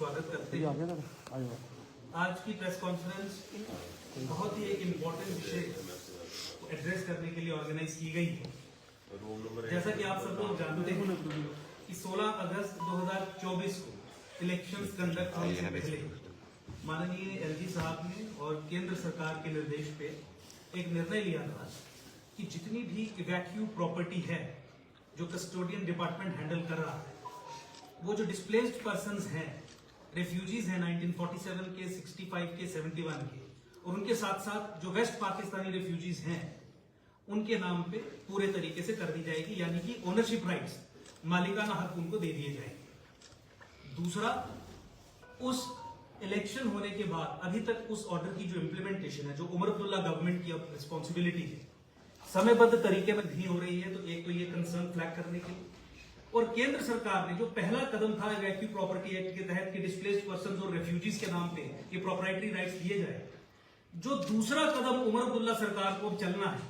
स्वागत करते हैं। आज की प्रेस कॉन्फ्रेंस बहुत ही एक इम्पोर्टेंट विषय को एड्रेस करने के लिए ऑर्गेनाइज की गई है। जैसा कि आप सब लोग जानते हैं कि 16 अगस्त 2024 को इलेक्शंस कंडक्ट होने से पहले माननीय एलजी साहब ने और केंद्र सरकार के निर्देश पे एक निर्णय लिया था कि जितनी भी इवैक्यू प्रॉपर्टी है जो कस्टोडियन डिपार्टमेंट हैंडल कर रहा है, वो जो डिस्प्लेस्ड पर्संस हैं, रेफ्यूजीज हैं 1947 के, 65 के, 71 के, और उनके साथ साथ जो वेस्ट पाकिस्तानी रेफ्यूजीज हैं उनके नाम पे पूरे तरीके से कर दी जाएगी, यानी कि ओनरशिप राइट्स, मालिकाना हक उनको दे दिए जाएंगे। दूसरा, उस इलेक्शन होने के बाद अभी तक उस ऑर्डर की जो इम्प्लीमेंटेशन है, जो उमर अब्दुल्ला गवर्नमेंट की अब रिस्पॉन्सिबिलिटी है, समयबद्ध तरीके में नहीं हो रही है। तो एक तो ये कंसर्न फ्लैग करने के लिए, और केंद्र सरकार ने जो पहला कदम था इवैक्यू प्रॉपर्टी एक्ट के तहत कि डिस्प्लेस्ड पर्संस और रेफ्यूजीज के नाम पे ये प्रोप्राइटरी राइट्स दिए जाए, जो दूसरा कदम उमर अब्दुल्ला सरकार को चलना है,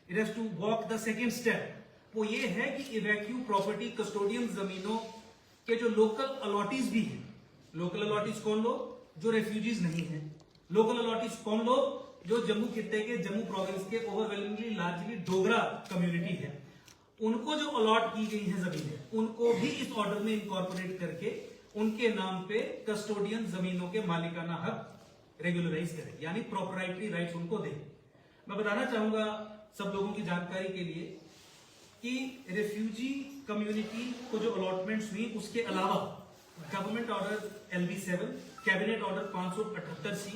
it has to walk the second step, वो ये है कि इवैक्यू प्रॉपर्टी कस्टोडियन जमीनों के जो लोकल अलॉटीज भी हैं, लोकल अलॉटीज कौन लोग? जो रेफ्यूजीज नहीं है। लोकल अलॉटीज कौन लोग? जो जम्मू खित्ते के, जम्मू प्रोविंस के ओवरवेलमिंगली लार्जली डोगरा कम्युनिटी है, उनको जो अलॉट की गई है जमीनें, उनको भी इस ऑर्डर में इनकॉर्पोरेट करके उनके नाम पे कस्टोडियन जमीनों के मालिकाना हक रेगुलराइज करें, यानी प्रोप्राइटरी राइट्स उनको दें। मैं बताना चाहूंगा सब लोगों की जानकारी के लिए कि रेफ्यूजी कम्युनिटी को जो अलॉटमेंट्स हुई, उसके अलावा government order LB7, cabinet order 578C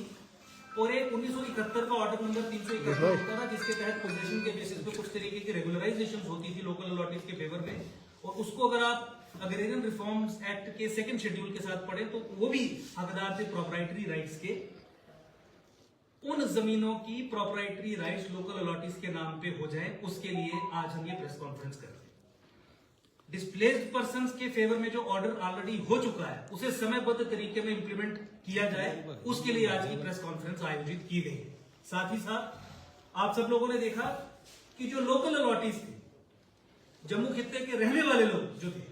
और एक 1971 का ऑर्डर नंबर 371 होता था, जिसके तहत पोजीशन के बेसिस पे कुछ तरीके की रेगुलराइजेशन होती थी लोकल अलॉटीज के फेवर में। और उसको अगर आप अग्रेरियन रिफॉर्म्स एक्ट के सेकंड शेड्यूल के साथ पढ़े तो वो भी हकदार थे प्रोप्राइटरी राइट्स के। उन जमीनों की प्रोप्राइटरी राइट्स लोकल अलॉटीज के नाम पे हो जाए, उसके लिए आज हम ये प्रेस कॉन्फ्रेंस कर रहे हैं। डिस्प्लेस्ड पर्संस के फेवर में जो ऑर्डर ऑलरेडी हो चुका है, उसे समयबद्ध तरीके में इंप्लीमेंट किया जाए, उसके लिए आज की प्रेस कॉन्फ्रेंस आयोजित की गई है। साथ ही साथ आप सब लोगों ने देखा कि जो लोकल अलॉटीज थे, जम्मू खित्ते के रहने वाले लोग जो थे,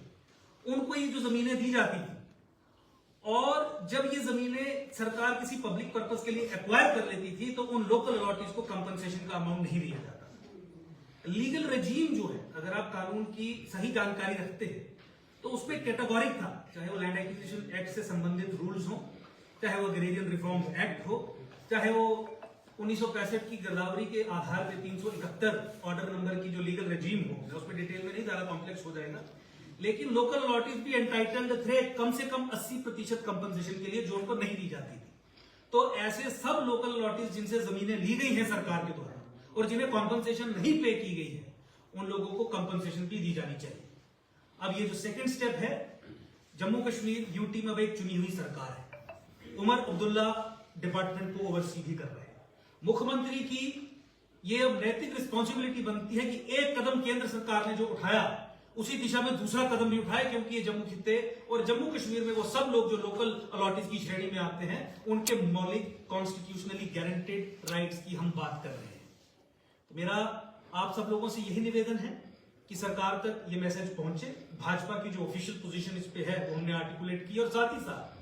उनको ये जो जमीनें दी जाती थी, और जब ये जमीनें सरकार किसी पब्लिक पर्पज के लिए एक्वायर कर लेती थी, तो उन लोकल अलॉटीज को कंपनसेशन का अमाउंट नहीं दिया जाता। लीगल रेजीम जो है, अगर आप कानून की सही जानकारी रखते हैं तो उसमें कैटेगोरिक था, चाहे वो लैंड एक्विजिशन एक्ट से संबंधित रूल्स हो, चाहे वो अग्रेरियन रिफॉर्म्स एक्ट हो, चाहे वो 1965 की गिरदावरी के आधार पे 371 ऑर्डर नंबर की जो लीगल रेजीम हो, मैं उसमें डिटेल में नहीं, ज्यादा कॉम्प्लेक्स हो जाएगा। लेकिन लोकल अलॉटीज भी एंटाइटल्ड थे कम से कम 80% कंपनसेशन के लिए, जो उनको नहीं दी जाती थी। तो ऐसे सब लोकल अलॉटीज जिनसे जमीनें ली गई हैं सरकार के द्वारा और जिन्हें कॉम्पनसेशन नहीं पे की गई है, उन लोगों को कॉम्पनसेशन भी दी जानी चाहिए। अब ये जो सेकंड स्टेप है, जम्मू कश्मीर यूटी में अब एक चुनी हुई सरकार है, उमर अब्दुल्ला डिपार्टमेंट को ओवरसी भी कर रहे हैं। मुख्यमंत्री की ये अब नैतिक रिस्पॉन्सिबिलिटी बनती है कि एक कदम केंद्र सरकार ने जो उठाया, उसी दिशा में दूसरा कदम भी उठाए, क्योंकि ये जम्मू खित्ते और जम्मू कश्मीर में वो सब लोग जो लोकल अलॉटीज की श्रेणी में आते हैं, उनके मौलिक कॉन्स्टिट्यूशनली गारंटेड राइट्स की हम बात कर रहे हैं। तो मेरा आप सब लोगों से यही निवेदन है कि सरकार तक ये मैसेज पहुंचे। भाजपा की जो ऑफिशियल पोजीशन इस पे है वो हमने आर्टिकुलेट की, और साथ ही साथ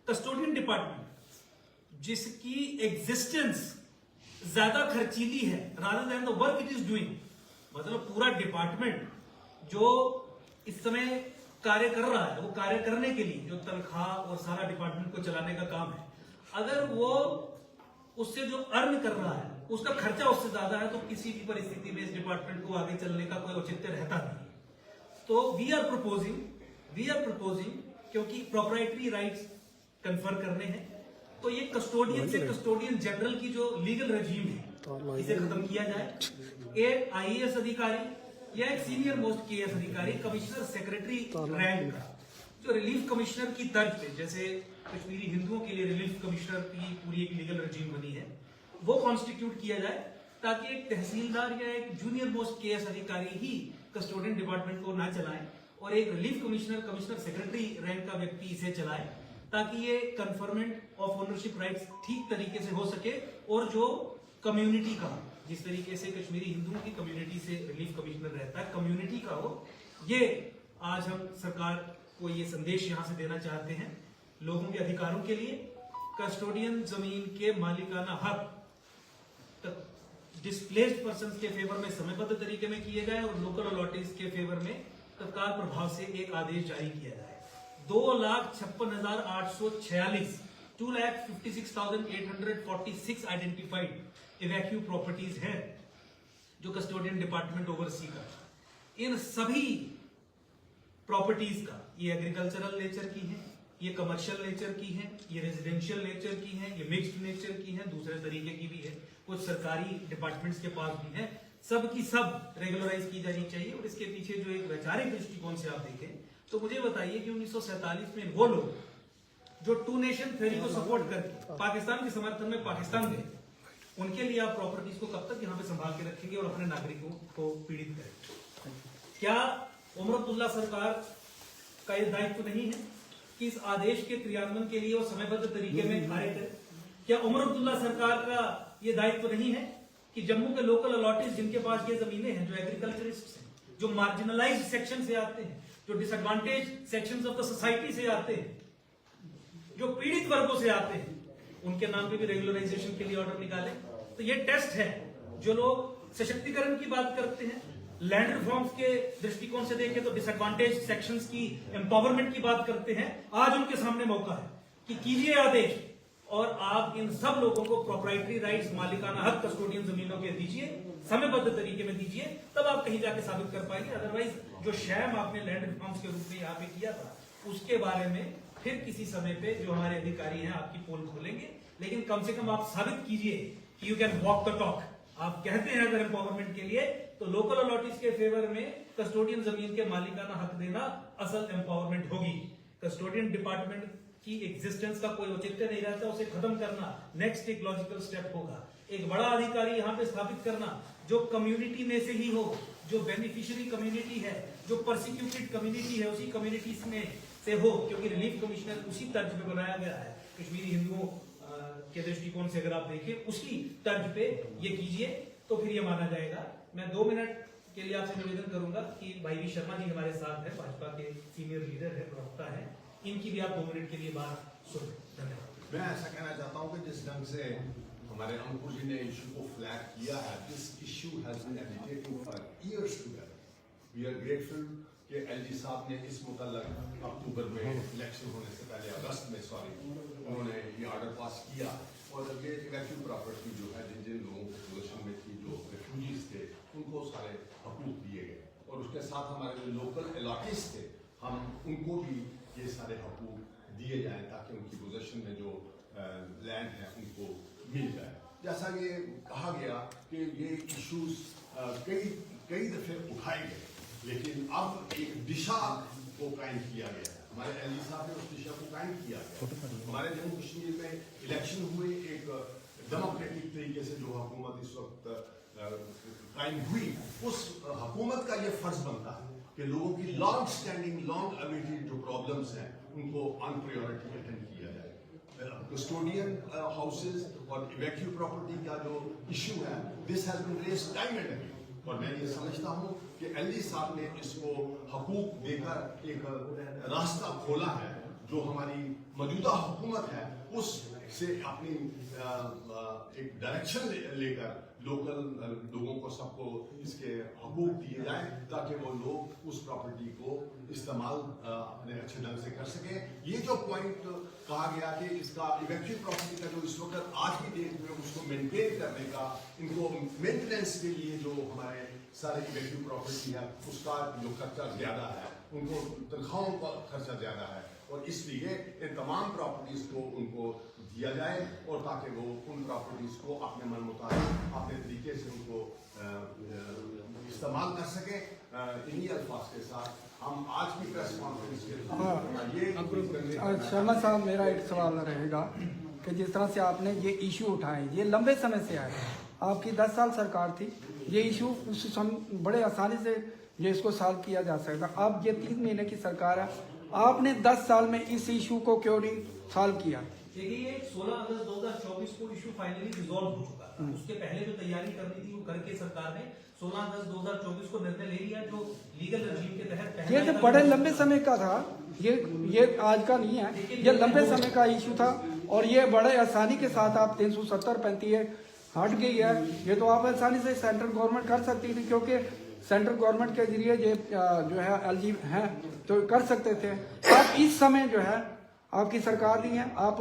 कस्टोडियन डिपार्टमेंट जिसकी एग्जिस्टेंस ज्यादा खर्चीली है rather than the work it is doing, मतलब पूरा डिपार्टमेंट जो इस समय कार्य कर रहा है, वो कार्य करने के लिए जो तनख्वाह और सारा डिपार्टमेंट को चलाने का काम है, अगर वो उससे जो अर्न कर रहा है उसका खर्चा उससे ज्यादा है, तो किसी भी परिस्थिति में इस डिपार्टमेंट को आगे चलने का कोई औचित्य रहता नहीं। तो वी आर प्रपोजिंग क्योंकि प्रोप्राइटरी राइट्स कन्फर करने हैं, तो ये कस्टोडियन से कस्टोडियन जनरल की जो लीगल रेजीम है, इसे खत्म किया जाए। एक IAS अधिकारी या एक सीनियर मोस्ट KS अधिकारी, कमिश्नर सेक्रेटरी रैंक का, जो रिलीफ कमिश्नर की तर्ज पे, जैसे कश्मीरी हिंदुओं के लिए रिलीफ कमिश्नर की पूरी एक लीगल रेजीम बनी है, वो कॉन्स्टिट्यूट किया जाए, ताकि एक तहसीलदार या एक जूनियर मोस्ट KS अधिकारी ही कस्टोडियन डिपार्टमेंट को ना चलाएं और एक relief commissioner, commissioner secretary rank का व्यक्ति इसे चलाए, ताकि ये कन्फर्मेंट ऑफ ओनरशिप राइट्स ठीक तरीके से हो सके, और जो कम्युनिटी का, जिस तरीके से कश्मीरी हिंदुओं की कम्युनिटी से रिलीफ कमिश्नर रहता है, कम्युनिटी का हो। ये आज हम सरकार को ये संदेश यहां से देना चाहते हैं लोगों के अधिकारों के लिए, कस्टोडियन जमीन के मालिकाना हक डिस्प्लेस्ड पर्संस के फेवर में समयबद्ध तरीके में किए जाए और लोकल अलॉटीज के फेवर में तत्काल प्रभाव से एक आदेश जारी किया जाए। 2,56,846 2,56,846 आइडेंटिफाइड इवैक्यू प्रॉपर्टीज है जो कस्टोडियन डिपार्टमेंट ओवरसी कर। इन सभी प्रॉपर्टीज का, ये एग्रीकल्चरल नेचर की है, ये कमर्शियल नेचर की है, ये रेजिडेंशियल नेचर की है, ये मिक्स्ड नेचर की है, दूसरे तरीके की भी है, कुछ सरकारी डिपार्टमेंट्स के पास भी है, सब की सब रेगुलराइज की जानी चाहिए। और इसके पीछे जो एक वैचारिक दृष्टिकोण से आप देखें तो मुझे बताइए कि 1947 में वो लोग जो टू नेशन थ्योरी को सपोर्ट करके पाकिस्तान के समर्थन में पाकिस्तान गए, उनके लिए आप प्रॉपर्टीज को कब तक यहाँ पे संभाल के रखेंगे और अपने नागरिकों को पीड़ित करेंगे? क्या उमर अब्दुल्ला सरकार का यह दायित्व नहीं है कि इस आदेश के क्रियान्वयन के लिए वो समयबद्ध तरीके में कार्य करे? क्या उमर अब्दुल्ला सरकार का यह दायित्व नहीं है कि जम्मू के लोकल अलॉटीज जिनके पास ये जमीनें हैं, जो एग्रीकल्चरिस्ट हैं, जो मार्जिनलाइज्ड सेक्शन से आते हैं, जो disadvantage sections of the society से आते हैं, जो पीड़ित वर्गों से आते हैं, उनके नाम पे भी रेगुलराइजेशन के लिए ऑर्डर निकाले? तो ये टेस्ट है। जो लोग सशक्तिकरण की बात करते हैं, लैंड रिफॉर्म्स के दृष्टिकोण से देखें तो डिसएडवांटेज सेक्शंस की एम्पावरमेंट की बात करते हैं, आज उनके सामने मौका है कि कीजिए आदेश और आप इन सब लोगों को प्रोप्राइटरी राइट्स, मालिकाना हक कस्टोडियन जमीनों के दीजिए, समयबद्ध तरीके में दीजिए, तब आप कहीं जाके साबित कर पाएंगे। अदरवाइज जो शैम आपने लैंड रिफॉर्म्स के रूप में यहाँ पे किया था, उसके बारे में फिर किसी समय पे जो हमारे अधिकारी हैं आपकी पोल खोलेंगे, लेकिन कम से कम आप साबित कीजिए कि you can walk the talk. आप कहते हैं अगर एम्पावरमेंट के लिए, तो लोकल अलॉटीज के फेवर में कस्टोडियन जमीन के मालिकाना हक देना असल एम्पावरमेंट होगी। कस्टोडियन डिपार्टमेंट की एग्जिस्टेंस का कोई औचित्य नहीं रहता, उसे खत्म करना नेक्स्ट एक लॉजिकल स्टेप होगा। एक बड़ा अधिकारी यहाँ पे स्थापित करना जो कम्युनिटी में से ही हो, जो बेनिफिशियरी कम्युनिटी है, जो परसिक्यूटेड कम्युनिटी है, उसी कम्युनिटीज में से हो, क्योंकि रिलीफ कमिश्नर उसी तर्ज पे बनाया गया है। कश्मीरी हिंदुओं के दृष्टिकोण से अगर आप देखें, उसी तर्ज पे ये कीजिए तो फिर ये माना जाएगा। मैं 2 मिनट के लिए आपसे निवेदन करूंगा कि भाई वी शर्मा जी हमारे साथ है, भाजपा के सीनियर लीडर है, प्रवक्ता है, इनकी भी आप 2 मिनट के लिए बात सुन। धन्यवाद। मैं ऐसा कहना चाहता हूं कि जिस ढंग से हमारे अंकुर जी ने इशू को फ्लैग किया है, this issue has been agitating for years together. We are grateful कि एलजी साहब ने इस मुतल्लक अक्टूबर में इलेक्शन होने से पहले, अगस्त में सॉरी, उन्होंने ये ऑर्डर पास किया और ये इवैक्यू प्रॉपर्टी जो है जिन जिन लोगों को पोजीशन में थी, जो रेफ्यूजीज थे, उनको सारे हकूक दिए गए और उसके साथ हमारे जो लोकल अलॉटीज थे, हम उनको भी ये सारे हकूक दिए जाएं ताकि उनकी पोजीशन में जो लैंड है उनको मिल जाए। जैसा ये कहा गया कि ये इश्यूज कई दफे उठाए गए, लेकिन अब एक दिशा को कायम किया गया है। हमारे एलजी साहब ने उस दिशा को कायम किया गया। हमारे जम्मू कश्मीर में इलेक्शन हुए, एक डेमोक्रेटिक तरीके से जो हुकूमत इस वक्त कायम हुई, उस हुकूमत का ये फर्ज बनता है कि लोगों की लॉन्ग स्टैंडिंग, लॉन्ग अवेटेड जो प्रॉब्लम्स हैं उनको ऑन प्रायोरिटी अटेंड किया जाए। कस्टोडियन हाउसेज और इवैक्यू प्रॉपर्टी का जो इशू है, this has been raised time and again, और मैं ये समझता हूँ कि एलजी साहब ने इसको हकूक देकर एक रास्ता खोला है। जो हमारी मौजूदा हुकूमत है उससे अपनी एक डायरेक्शन लेकर लोकल लोगों को सबको इसके हकूक दिए जाए ताकि वो लोग उस प्रॉपर्टी को इस्तेमाल अपने अच्छे ढंग से कर सके। ये जो पॉइंट कहा गया कि इसका इवैक्यू प्रॉपर्टी का जो इस वक्त आज की डेट में उसको मेंटेन करने का, इनको मेंटेनेंस के लिए जो हमारे सारे इवैक्यू प्रॉपर्टी है उसका जो खर्चा ज्यादा है, उनको तनख्वाहों का खर्चा ज्यादा है, और इसलिए इन तमाम प्रॉपर्टीज को उनको दिया जाए और ताकि वो उन प्रॉपर्टीज को अपने मन मुताबिक अपने तरीके से उनको इस्तेमाल कर सके। इन्हीं अल्फाज के साथ हम आज की प्रेस कॉन्फ्रेंस के शर्मा साहब, मेरा एक सवाल रहेगा कि जिस तरह से आपने ये इशू उठाए, ये लंबे समय से आए, आपकी 10 साल सरकार थी, ये इशू बड़े आसानी से ये इसको सॉल्व किया जा सकता। अब ये 3 महीने की सरकार है, आपने 10 साल में इस इशू को क्यों नहीं सॉल्व किया? देखिए, 16 अगस्त 2024 को इशू फाइनली रिजॉल्व हो चुका था। उसके पहले जो तैयारी करनी थी वो करके सरकार ने 16/10/2024 को निर्णय ले लिया, जो लीगल रजीम के तहत ये तो बड़े लंबे समय का था, ये आज का नहीं है, ये लंबे समय का इशू था और ये बड़े आसानी के साथ आप 370-35 हट गई है। ये तो आप आसानी से सेंट्रल गवर्नमेंट कर सकती थी, क्योंकि सेंट्रल गवर्नमेंट के जरिए ये जो है एलजी हैं तो कर सकते थे। आप इस समय जो है आपकी सरकार नहीं है, आप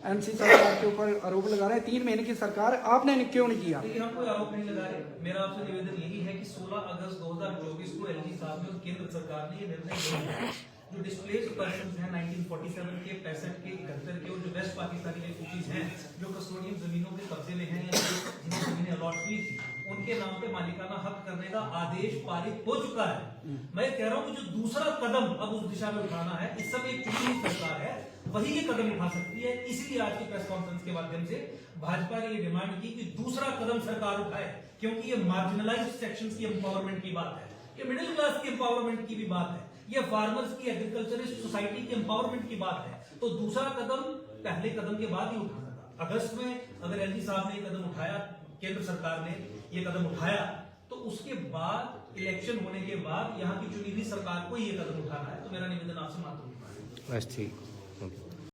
एमसी सरकार के ऊपर आरोप लगा रहे हैं। 3 महीने की सरकार, आपने क्यों नहीं किया? लेकिन हम कोई आरोप नहीं लगा रहे। मेरा आपसे निवेदन यही है कि 16 अगस्त 2024 को एलजी साहब ने और केंद्र सरकार ने ये निर्णय लिया जो डिस्प्लेस्ड पर्सन हैं 1947 के 65 के 71 के और जो वेस्ट पाकिस्तानी रेफ्यूजीज हैं जो कस्टोडियन जमीनों के कब्जे में हैं या जिन्हें जमीनें अलॉट हुई थी, उनके नाम पे मालिकाना हक करने का आदेश पारित हो चुका है। मैं कह रहा हूं कि जो दूसरा कदम अब उस दिशा में उठाना है, इस समय एक चुनी हुई सरकार है, वही ये कदम उठा सकती है। इसलिए आज की प्रेस कॉन्फ्रेंस के माध्यम से भाजपा ने ये डिमांड की कि दूसरा कदम सरकार उठाए, क्योंकि ये मार्जिनलाइज्ड सेक्शंस की एम्पावरमेंट की बात है, ये मिडिल क्लास की एम्पावरमेंट की भी बात है, ये फार्मर्स की, एग्रीकल्चरिस्ट सोसाइटी की एम्पावरमेंट की बात है। तो दूसरा कदम पहले कदम के बाद ही उठाना था। अगस्त में अगर एलजी साहब ने ये कदम उठाया, केंद्र सरकार ने ये कदम उठाया, तो उसके बाद इलेक्शन होने के बाद यहाँ की चुनी हुई सरकार को ये कदम उठाना है। तो मेरा निवेदन आपसे मात्र बस ठीक।